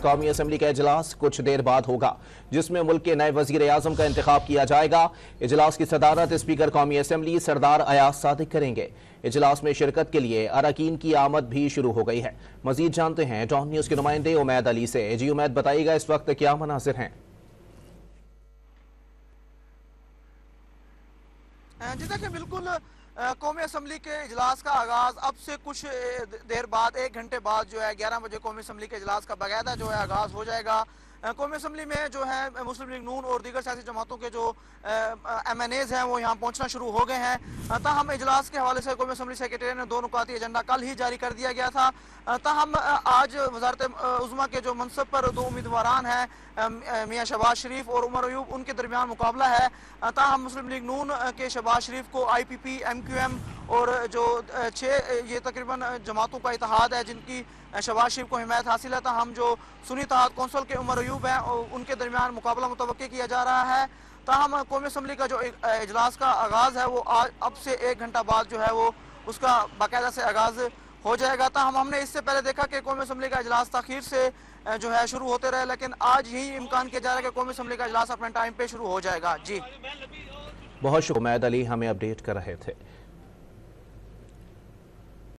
कौमी असम्बली का इजलास कुछ देर बाद होगा, जिसमें मुल्क के नए वजीर आजम का इंतखाब किया जाएगा। इजलास की सदारत स्पीकर कौमी असम्बली सरदार अयाज सादिक करेंगे। इजलास में शिरकत के लिए अरकान की आमद भी शुरू हो गई है। मजीद जानते हैं डॉन न्यूज के नुमाइंदे उमैद अली से। जी उमैद, बताइएगा इस वक्त क्या मनासिर हैं? जी देखिए, बिल्कुल कौमी असम्बली के इजलास का आगाज अब से कुछ देर बाद, 1 घंटे बाद जो है 11 बजे कौमी असम्बली के इजलास का बाकायदा जो है आगाज हो जाएगा। कौमी असम्बली में जो है मुस्लिम लीग नून और दीगर सियासी जमातों के जो MNAs हैं वो यहाँ पहुँचना शुरू हो गए हैं। ताहम इजलास के हवाले से कौमी असम्बली सेक्रेटरी ने 2 नुकाती एजेंडा कल ही जारी कर दिया गया था। ताहम आज वजारत उज़्मा के जो मनसब पर 2 उम्मीदवारान हैं, मियाँ शहबाज शरीफ और उमर अयूब, उनके दरमियान मुकाबला है। ताहम मुस्लिम लीग नून के शहबाज शरीफ को IPP, MQM और जो 6 ये तकरीबन जमातों का इत्तेहाद है जिनकी शहबाज शरीफ को हिमायत हासिल है। ताहम जो सुन्नी इत्तेहाद कौंसिल के उमर अयूब हैं उनके दरमियान मुकाबला मुतवक्की किया जा रहा है। ताहम कौमी असम्बली का जो इजलास का आगाज़ है वो आज अब से 1 घंटा बाद जो है वो उसका बाकायदा से आगाज़ हो जाएगा। ताहम हमने इससे पहले देखा कि कौमी असम्बली का इजलास ताखीर से जो है शुरू होते रहे, लेकिन आज ही इम्कान किया जा रहा है कि कौमी असम्बली का इजलास अपने टाइम पे शुरू हो जाएगा। जी बहुत शुक्रिया उमैद अली, हमें अपडेट कर रहे थे।